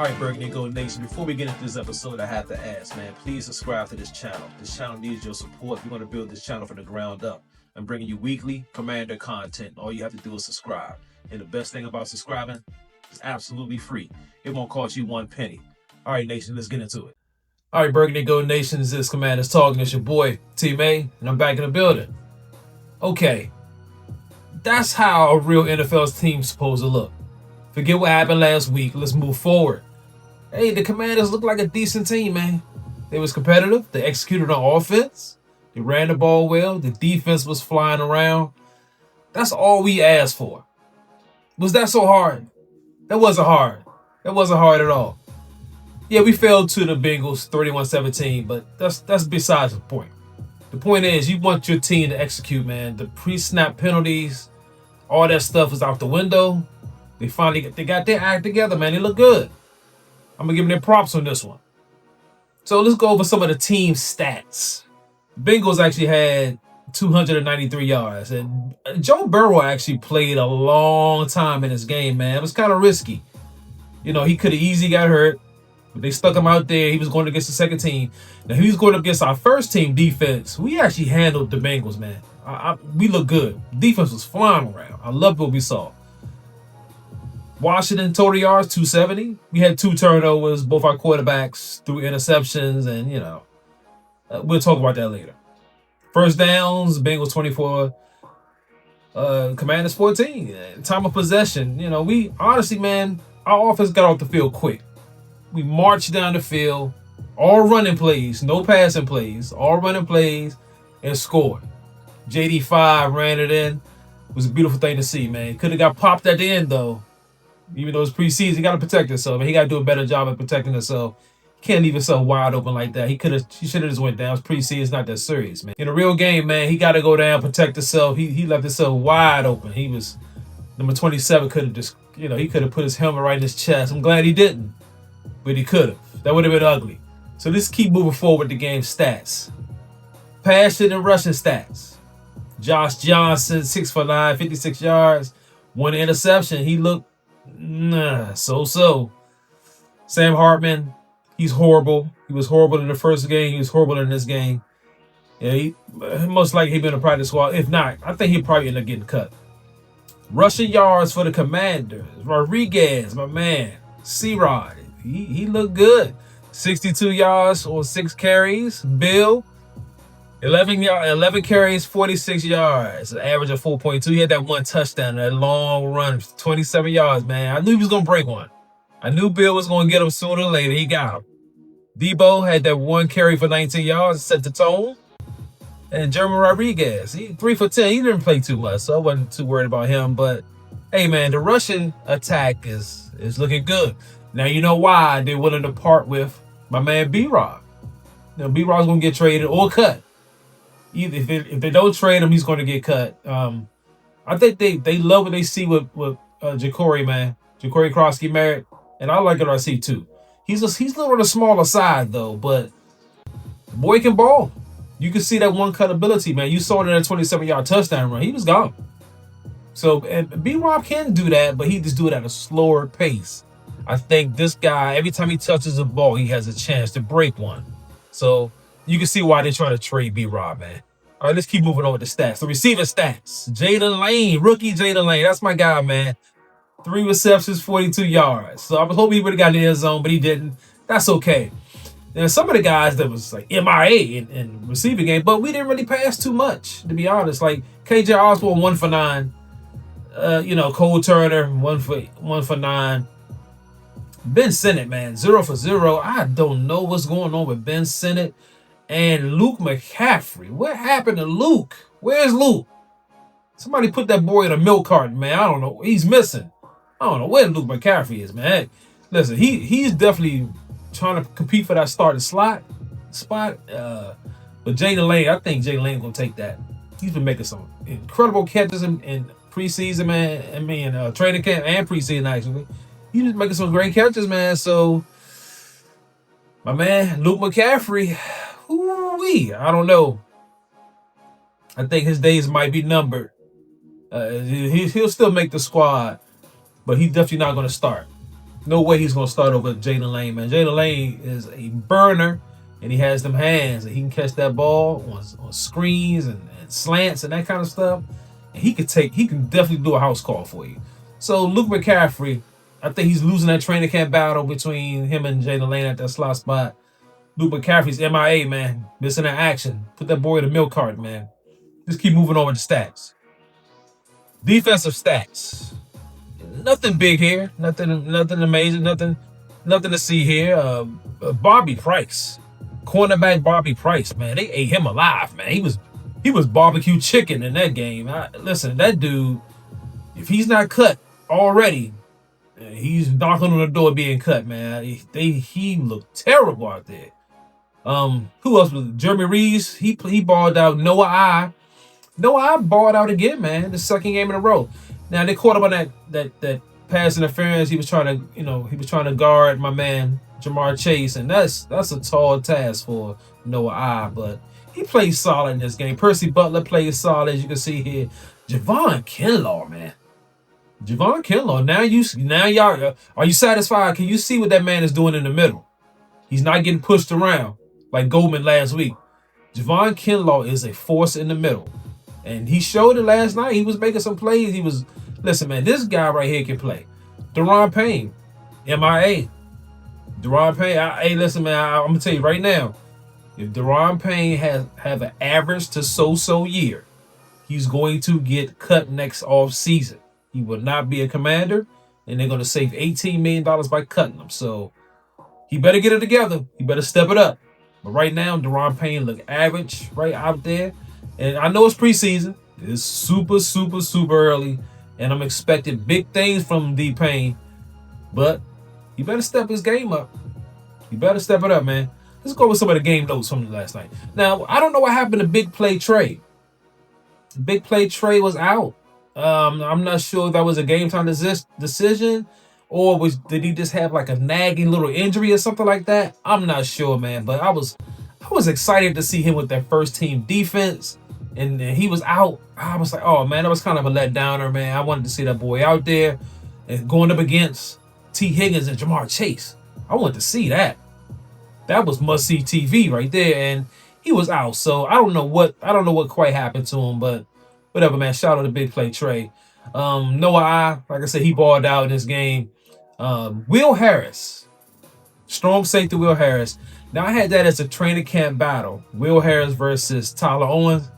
All right, Burgundy Gold Nation, before we get into this episode, I have to ask, man, please subscribe to this channel. This channel needs your support. We're going to build this channel from the ground up. I'm bringing you weekly Commander content. All you have to do is subscribe. And the best thing about subscribing, it's absolutely free. It won't cost you one penny. All right, Nation, let's get into it. All right, Burgundy Gold Nation, this is Commanders Talk, and it's your boy, T-May, and I'm back in the building. Okay, that's how a real NFL's team's supposed to look. Forget what happened last week. Let's move forward. Hey, the Commanders look like a decent team, man. They was competitive. They executed on offense. They ran the ball well. The defense was flying around. That's all we asked for. Was that so hard? That wasn't hard. That wasn't hard at all. Yeah, we fell to the Bengals 31-17, but that's besides the point. The point is, you want your team to execute, man. The pre-snap penalties, all that stuff is out the window. They got their act together, man. They look good. I'm going to give them their props on this one. So let's go over some of the team stats. The Bengals actually had 293 yards. And Joe Burrow actually played a long time in this game, man. It was kind of risky. You know, he could have easily got hurt. But they stuck him out there. He was going against the second team. Now, he was going against our first team defense. We actually handled the Bengals, man. We look good. Defense was flying around. I loved what we saw. Washington total yards, 270. We had 2 turnovers. Both our quarterbacks threw interceptions, and, you know, we'll talk about that later. First downs, Bengals 24, Commanders 14. Time of possession, you know, we honestly, man, our offense got off the field quick. We marched down the field, all running plays, no passing plays, all running plays, and scored. JD5 ran it in. It was a beautiful thing to see, man. Could have got popped at the end, though. Even though it's preseason, he got to protect himself, and he got to do a better job at protecting himself. He can't leave himself wide open like that. He should have just went down. It's preseason, it's not that serious, man. In a real game, man, he got to go down, protect himself. He left himself wide open. He was number 27. Could have just, you know, he could have put his helmet right in his chest. I'm glad he didn't, but he could have. That would have been ugly. So let's keep moving forward with the game stats. Passing and rushing stats. Josh Johnson, 6 for 9, 56 yards, 1 interception. He looked so. Sam Hartman, he's horrible. He was horrible in the first game. He was horrible in this game. Yeah, he most likely he'd been in a practice squad. If not, I think he'd probably end up getting cut. Rushing yards for the Commanders. Rodriguez, my man. C-Rod, he looked good. 62 yards on 6 carries. Bill, 11 carries, 46 yards, an average of 4.2. He had that 1 touchdown, that long run, 27 yards, man. I knew he was going to break one. I knew Bill was going to get him sooner or later. He got him. Debo had that 1 carry for 19 yards, set the tone. And German Rodriguez, he 3 for 10. He didn't play too much, so I wasn't too worried about him. But, hey, man, the Russian attack is looking good. Now, you know why they're willing to part with my man B-Rob. Now, B-Rob's going to get traded or cut. Either if they don't trade him, he's going to get cut. I think they love what they see with Jacory, man. Jacory Krosky married, and I like what I see too. He's a little on the smaller side though, but the boy can ball. You can see that one cut ability, man. You saw it in that 27-yard touchdown run. He was gone. So and B-Rob can do that, but he just do it at a slower pace. I think this guy, every time he touches the ball, he has a chance to break one. So you can see why they're trying to trade B-Rob, man. All right, let's keep moving on with the stats. The receiving stats. Jalen Lane, rookie Jalen Lane. That's my guy, man. 3 receptions, 42 yards. So I was hoping he would have got in the end zone, but he didn't. That's okay. There's some of the guys that was like MIA in receiving game, but we didn't really pass too much, to be honest. Like KJ Osborne, 1 for 9. Cole Turner, 1 for 9. Ben Sinnott, man, 0 for 0. I don't know what's going on with Ben Sinnott. And Luke McCaffrey. What happened to Luke? Where's Luke? Somebody put that boy in a milk carton, man. I don't know. He's missing. I don't know where Luke McCaffrey is, man. Listen, he's definitely trying to compete for that starting spot. But Jalen Lane, I think Jalen Lane going to take that. He's been making some incredible catches in preseason, man. I mean, training camp and preseason, actually. He's just making some great catches, man. So, my man, Luke McCaffrey, I don't know. I think his days might be numbered. He'll still make the squad, but he's definitely not going to start. No way he's gonna start over Jalen Lane, man. Jalen Lane is a burner, and he has them hands, and he can catch that ball on screens and slants and that kind of stuff. And he can definitely do a house call for you. So Luke McCaffrey, I think he's losing that training camp battle between him and Jalen Lane at that slot spot. Luke McCaffrey's MIA, man, missing that action. Put that boy in the milk carton, man. Just keep moving over to stats. Defensive stats. Nothing big here. Nothing amazing. Nothing to see here. Bobby Price, cornerback Bobby Price, man, they ate him alive, man. He was barbecue chicken in that game. Listen, that dude, if he's not cut already, he's knocking on the door being cut, man. He looked terrible out there. Who else was it? Jeremy Reeves? He balled out. Noah I balled out again, man. The second game in a row. Now they caught him on that pass interference. He was trying to guard my man Jamar Chase, and that's a tall task for Noah I. But he played solid in this game. Percy Butler played solid, as you can see here. Javon Kinlaw, man. Javon Kinlaw. Now y'all are you satisfied? Can you see what that man is doing in the middle? He's not getting pushed around like Goldman last week. Javon Kinlaw is a force in the middle. And he showed it last night. He was making some plays. Listen, man, this guy right here can play. Deron Payne, MIA. Deron Payne, hey, listen, man, I'm going to tell you right now, if Deron Payne have an average to so-so year, he's going to get cut next off season. He will not be a Commander, and they're going to save $18 million by cutting him. So he better get it together. He better step it up. But right now, Deron Payne look average right out there. And I know it's preseason. It's super, super, super early. And I'm expecting big things from D Payne. But he better step his game up. He better step it up, man. Let's go with some of the game notes from last night. Now, I don't know what happened to Big Play Trey. Big Play Trey was out. I'm not sure if that was a game time decision, or did he just have like a nagging little injury or something like that? I'm not sure, man. But I was excited to see him with that first team defense, and he was out. I was like, oh man, that was kind of a letdowner, man. I wanted to see that boy out there and going up against T. Higgins and Jamar Chase. I wanted to see that. That was must-see TV right there, and he was out. So I don't know what quite happened to him, but whatever, man. Shout out to Big Play Trey. Noah I, like I said, he balled out in this game. Will Harris, strong safety Will Harris. Now I had that as a training camp battle. Will Harris versus Tyler Owens.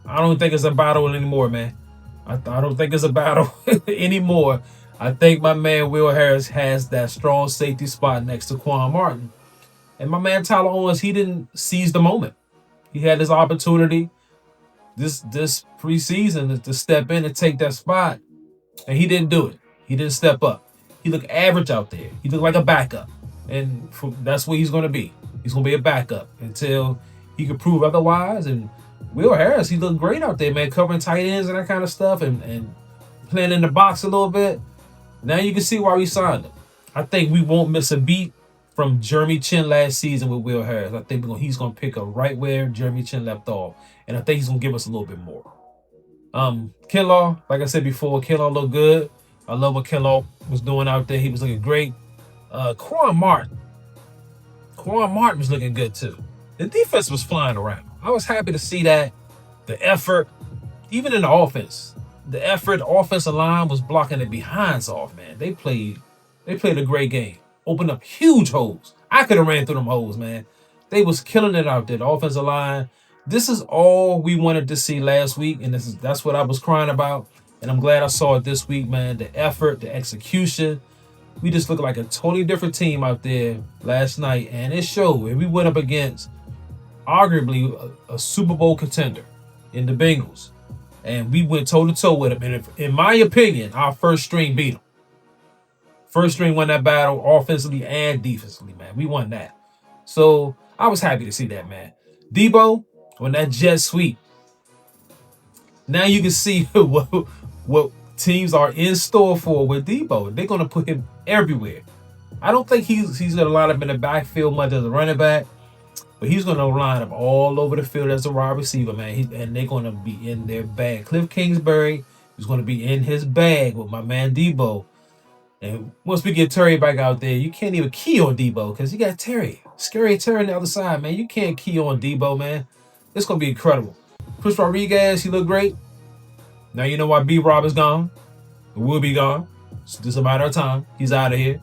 I don't think it's a battle anymore, man. I don't think it's a battle anymore. I think my man Will Harris has that strong safety spot next to Quan Martin. And my man Tyler Owens, he didn't seize the moment. He had his opportunity this preseason to step in and take that spot, and he didn't do it. He didn't step up. He looked average out there. He looked like a backup, and that's what he's going to be. He's going to be a backup until he can prove otherwise. And Will Harris, he looked great out there, man, covering tight ends and that kind of stuff, and playing in the box a little bit. Now you can see why we signed him. I think we won't miss a beat from Jeremy Chin last season with Will Harris. I think he's going to pick up right where Jeremy Chin left off. And I think he's going to give us a little bit more. Kinlaw, like I said before, Kinlaw looked good. I love what Kinlaw was doing out there. He was looking great. Quan Martin was looking good too. The defense was flying around. I was happy to see that. The effort, even in the offense, the offensive line was blocking the behinds off, man. They played a great game. Opened up huge holes. I could have ran through them holes, man. They was killing it out there, the offensive line. This is all we wanted to see last week, and that's what I was crying about. And I'm glad I saw it this week, man. The effort, the execution. We just looked like a totally different team out there last night, and it showed. And we went up against arguably a Super Bowl contender in the Bengals, and we went toe-to-toe with them. And in my opinion, our first string beat them. First string won that battle offensively and defensively, man. We won that. So I was happy to see that, man. Debo on that jet sweep. Now you can see what teams are in store for with Debo. They're going to put him everywhere. I don't think he's going to line up in the backfield much as a running back, but he's going to line up all over the field as a wide receiver, man. And they're going to be in their bag. Cliff Kingsbury is going to be in his bag with my man Debo. And once we get Terry back out there, you can't even key on Debo because you got Terry. Scary Terry on the other side, man. You can't key on Debo, man. It's going to be incredible. Chris Rodriguez, he looked great. Now you know why B-Rob is gone. It will be gone. It's just a matter of time. He's out of here.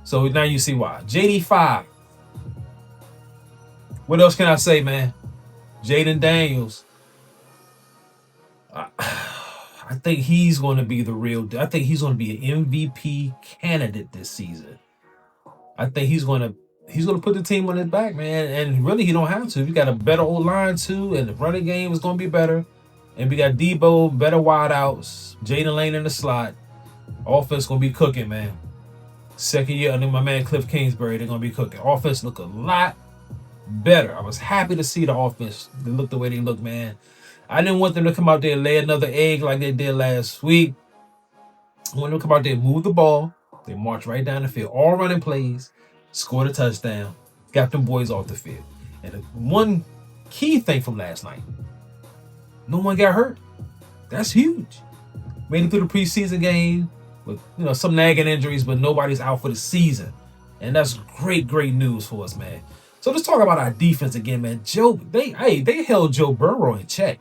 So now you see why. JD5. What else can I say, man? Jaden Daniels. I think he's going to be the real. I think he's going to be an MVP candidate this season. I think he's going to put the team on his back, man. And really, he don't have to. We got a better old line too, and the running game is going to be better. And we got Debo, better wideouts, Jaden Lane in the slot. Offense going to be cooking, man. Second year under my man Cliff Kingsbury, they're going to be cooking. Offense look a lot better. I was happy to see the offense look the way they look, man. I didn't want them to come out there and lay another egg like they did last week. I wanted them to come out there and move the ball. They march right down the field. All running plays. Scored a touchdown. Got them boys off the field. And the one key thing from last night, no one got hurt. That's huge. Made it through the preseason game with some nagging injuries, but nobody's out for the season. And that's great news for us, man. So let's talk about our defense again, man. They held Joe Burrow in check.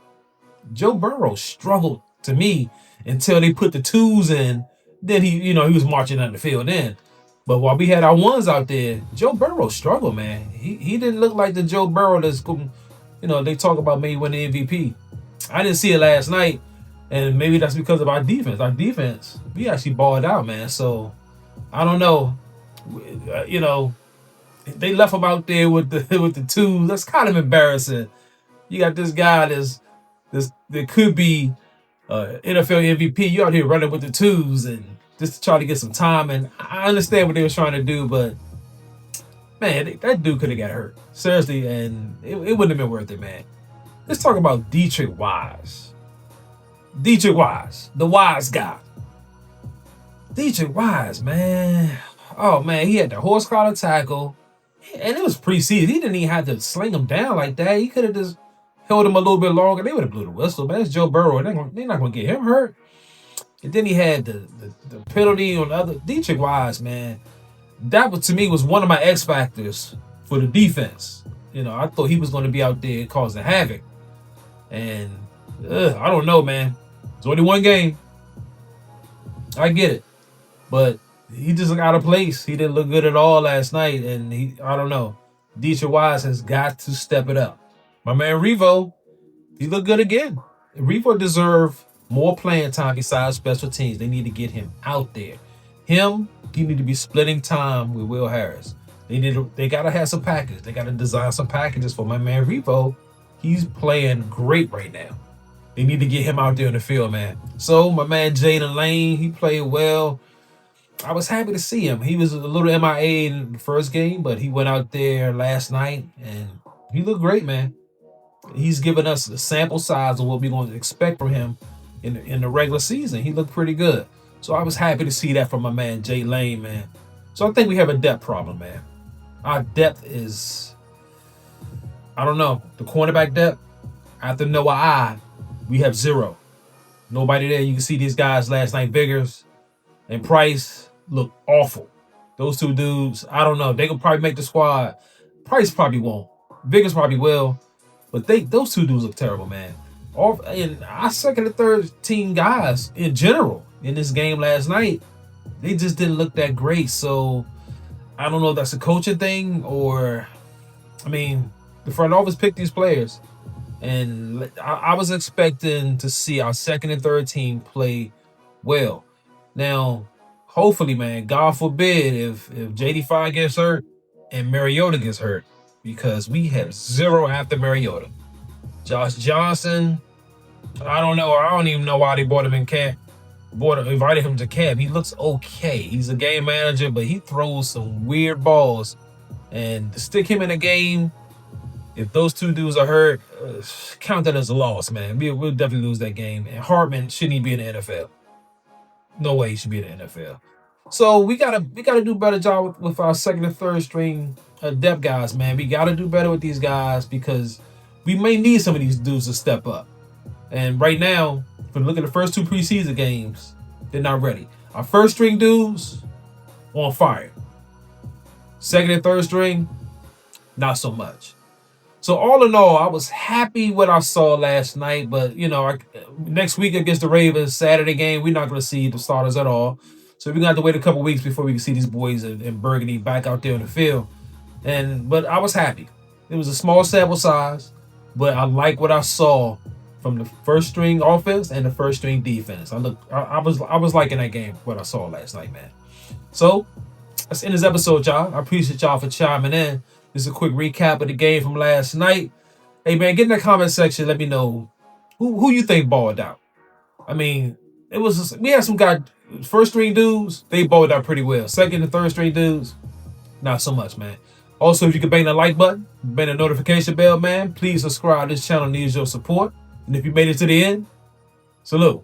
Joe Burrow struggled to me until they put the twos in. Then he was marching down the field then. But while we had our ones out there, Joe Burrow struggled, man. He didn't look like the Joe Burrow that's, they talk about maybe winning the MVP. I didn't see it last night, and maybe that's because of our defense. Our defense, we actually balled out, man. So I don't know. They left him out there with the twos. That's kind of embarrassing. You got this guy that could be NFL MVP. You out here running with the twos and just to try to get some time. And I understand what they were trying to do, but man, that dude could have got hurt seriously, and it wouldn't have been worth it, man. Let's talk about Dietrich Wise. Dietrich Wise, the wise guy. Dietrich Wise, man. Oh man, he had the horse collar tackle. And it was preseason. He didn't even have to sling him down like that. He could have just held him a little bit longer. They would have blew the whistle, man. It's Joe Burrow. They're not going to get him hurt. And then he had the penalty on the other. Dietrich Wise, man. That, to me, was one of my X factors for the defense. I thought he was going to be out there causing havoc. And I don't know, man. It's only one game. I get it. But he just looked out of place. He didn't look good at all last night. And I don't know. Dietrich Wise has got to step it up. My man Revo, he looked good again. Revo deserved more playing time besides special teams. They need to get him out there. He need to be splitting time with Will Harris. They got to have some packages. They got to design some packages for my man Revo. He's playing great right now. They need to get him out there in the field, man. So my man Jaden Lane, he played well. I was happy to see him. He was a little MIA in the first game, but he went out there last night and he looked great, man. He's given us a sample size of what we're going to expect from him in the regular season. He looked pretty good. So I was happy to see that from my man Jay Lane, man. So I think we have a depth problem, man. Our depth is, I don't know, the cornerback depth, after Noah we have zero. Nobody there. You can see these guys last night, Biggers and Price, look awful. Those two dudes, I don't know. They could probably make the squad. Price probably won't. Biggers probably will. But those two dudes look terrible, man. And our second and third team guys in general in this game last night, they just didn't look that great. So I don't know if that's a coaching thing or, the front office picked these players. And I was expecting to see our second and third team play well. Now, hopefully, man, God forbid if JD5 gets hurt and Mariota gets hurt, because we have zero after Mariota. Josh Johnson, I don't know. I don't even know why they brought him in camp. Invited him to camp. He looks okay. He's a game manager, but he throws some weird balls. And to stick him in a game, if those two dudes are hurt, count that as a loss, man. We'll definitely lose that game. And Hartman shouldn't even be in the NFL. No way he should be in the NFL. So we gotta do a better job with our second and third string depth guys, man. We gotta do better with these guys because we may need some of these dudes to step up. And right now, if we look at the first two preseason games, they're not ready. Our first string dudes on fire. Second and third string, not so much. So all in all, I was happy what I saw last night. But next week against the Ravens, Saturday game, we're not going to see the starters at all. So we're going to have to wait a couple weeks before we can see these boys in Burgundy back out there in the field. But I was happy. It was a small sample size, but I like what I saw from the first string offense and the first string defense. I was liking that game, what I saw last night, man. So let's end this episode, y'all. I appreciate y'all for chiming in. This is a quick recap of the game from last night. Hey, man, get in the comment section. Let me know who you think balled out. I mean, we had some guys, first string dudes, they balled out pretty well. Second and third string dudes, not so much, man. Also, if you can bang the like button, bang the notification bell, man, please subscribe. This channel needs your support. And if you made it to the end, salute.